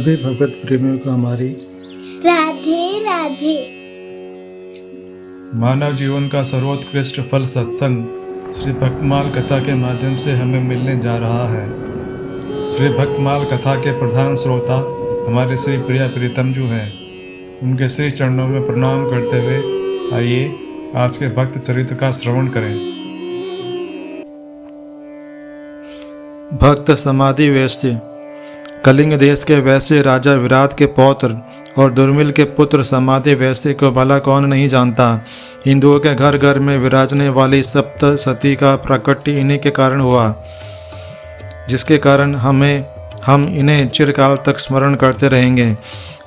सभी भगवत प्रेमियों को हमारी राधे राधे। मानव जीवन का सर्वोत्कृष्ट फल सत्संग श्री भक्तमाल कथा के माध्यम से हमें मिलने जा रहा है। श्री भक्तमाल कथा के प्रधान श्रोता हमारे श्री प्रिया प्रीतम जी हैं। उनके श्री चरणों में प्रणाम करते हुए आइए आज के भक्त चरित्र का श्रवण करें। भक्त समाधि वैश्य। कलिंग देश के वैश्य राजा विराट के पौत्र और दुर्मिल के पुत्र समाधि वैश्य को भला कौन नहीं जानता। हिंदुओं के घर घर में विराजने वाली सप्तशती का प्राकट्य इन्हीं के कारण हुआ, जिसके कारण हम इन्हें चिरकाल तक स्मरण करते रहेंगे।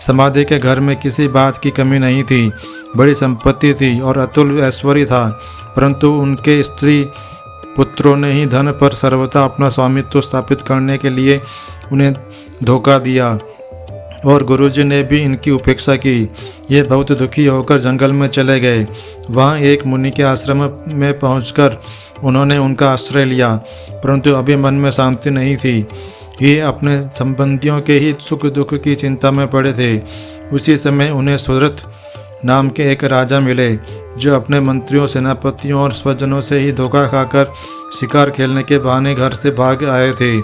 समाधि के घर में किसी बात की कमी नहीं थी, बड़ी संपत्ति थी और अतुल ऐश्वर्य था, परंतु उनके स्त्री पुत्रों ने ही धन पर सर्वथा अपना स्वामित्व स्थापित करने के लिए उन्हें धोखा दिया और गुरुजी ने भी इनकी उपेक्षा की। ये बहुत दुखी होकर जंगल में चले गए। वहाँ एक मुनि के आश्रम में पहुंचकर उन्होंने उनका आश्रय लिया, परंतु अभी मन में शांति नहीं थी। ये अपने संबंधियों के ही सुख दुख की चिंता में पड़े थे। उसी समय उन्हें सुरथ नाम के एक राजा मिले, जो अपने मंत्रियों, सेनापतियों और स्वजनों से ही धोखा खाकर शिकार खेलने के बहाने घर से भाग आए थे।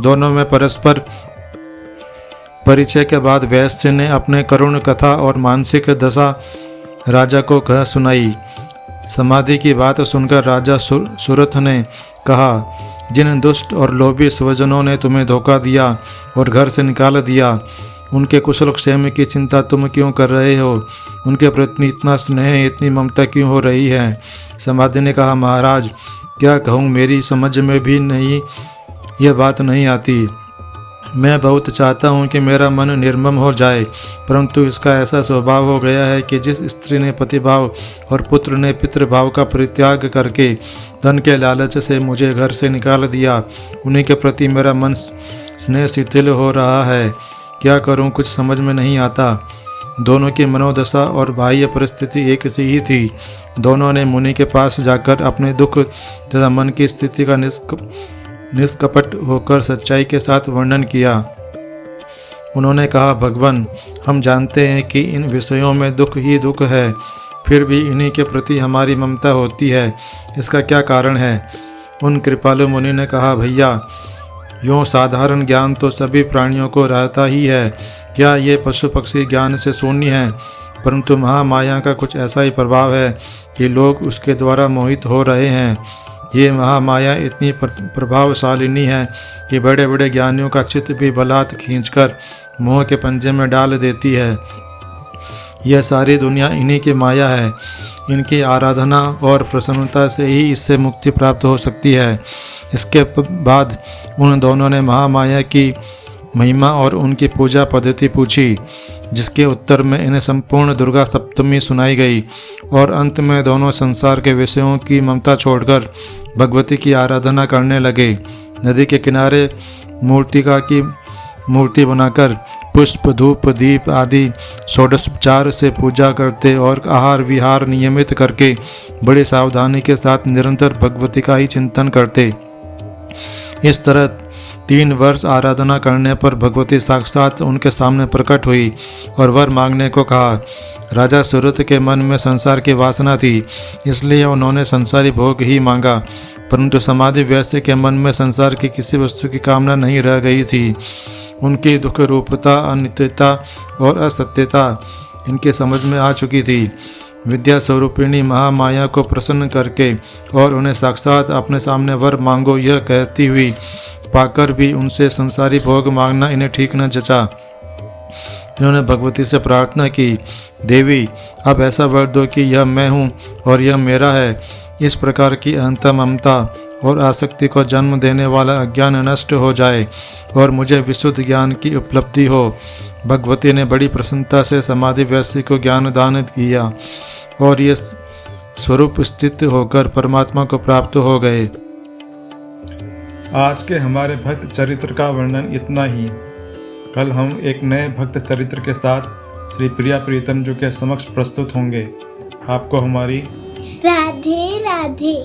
दोनों में परस्पर परिचय के बाद वैश्य ने अपने करुण कथा और मानसिक दशा राजा को कह सुनाई। समाधि की बात सुनकर राजा सुरथ ने कहा, जिन दुष्ट और लोभी स्वजनों ने तुम्हें धोखा दिया और घर से निकाल दिया, उनके कुशल क्षेम की चिंता तुम क्यों कर रहे हो? उनके प्रति इतना स्नेह, इतनी ममता क्यों हो रही है? समाधि ने कहा, महाराज क्या कहूँ, मेरी समझ में भी नहीं यह बात नहीं आती। मैं बहुत चाहता हूँ कि मेरा मन निर्मम हो जाए, परंतु इसका ऐसा स्वभाव हो गया है कि जिस स्त्री ने पतिभाव और पुत्र ने पितृभाव का परित्याग करके धन के लालच से मुझे घर से निकाल दिया, उन्हीं के प्रति मेरा मन स्नेह शिथिल हो रहा है। क्या करूँ, कुछ समझ में नहीं आता। दोनों की मनोदशा और बाह्य परिस्थिति एक सी ही थी। दोनों ने मुनि के पास जाकर अपने दुख तथा मन की स्थिति का निष्कपट होकर सच्चाई के साथ वर्णन किया। उन्होंने कहा, भगवान, हम जानते हैं कि इन विषयों में दुख ही दुख है, फिर भी इन्हीं के प्रति हमारी ममता होती है। इसका क्या कारण है? उन कृपालु मुनि ने कहा, भैया, यूँ साधारण ज्ञान तो सभी प्राणियों को रहता ही है। क्या ये पशु पक्षी ज्ञान से शून्य हैं? परंतु महामाया का कुछ ऐसा ही प्रभाव है कि लोग उसके द्वारा मोहित हो रहे हैं। ये महामाया इतनी प्रभावशालिनी है कि बड़े बड़े ज्ञानियों का चित्त भी बलात् खींचकर मोह के पंजे में डाल देती है। यह सारी दुनिया इन्हीं की माया है। इनकी आराधना और प्रसन्नता से ही इससे मुक्ति प्राप्त हो सकती है। इसके बाद उन दोनों ने महामाया की महिमा और उनकी पूजा पद्धति पूछी, जिसके उत्तर में इन्हें संपूर्ण दुर्गा सप्तमी सुनाई गई और अंत में दोनों संसार के विषयों की ममता छोड़कर भगवती की आराधना करने लगे। नदी के किनारे मूर्तिका की मूर्ति बनाकर पुष्प, धूप, दीप आदि षोडशोपचार से पूजा करते और आहार विहार नियमित करके बड़ी सावधानी के साथ निरंतर भगवती का ही चिंतन करते। इस तरह 3 वर्ष आराधना करने पर भगवती साक्षात उनके सामने प्रकट हुई और वर मांगने को कहा। राजा सुरथ के मन में संसार की वासना थी, इसलिए उन्होंने संसारी भोग ही मांगा, परंतु समाधि वैश्य के मन में संसार की किसी वस्तु की कामना नहीं रह गई थी। उनकी दुख रूपता, अनित्यता और असत्यता इनके समझ में आ चुकी थी। विद्या स्वरूपिणी महामाया को प्रसन्न करके और उन्हें साक्षात अपने सामने वर मांगो यह कहती हुई पाकर भी उनसे संसारी भोग मांगना इन्हें ठीक न जचा। इन्होंने भगवती से प्रार्थना की, देवी, अब ऐसा वर दो कि यह मैं हूँ और यह मेरा है। इस प्रकार की अहंता, ममता और आसक्ति को जन्म देने वाला अज्ञान नष्ट हो जाए और मुझे विशुद्ध ज्ञान की उपलब्धि हो। भगवती ने बड़ी प्रसन्नता से समाधि वैश्य को ज्ञान दान किया और ये स्वरूप स्थित होकर परमात्मा को प्राप्त हो गए। आज के हमारे भक्त चरित्र का वर्णन इतना ही। कल हम एक नए भक्त चरित्र के साथ श्री प्रिया प्रीतम जी के समक्ष प्रस्तुत होंगे। आपको हमारी राधे राधे।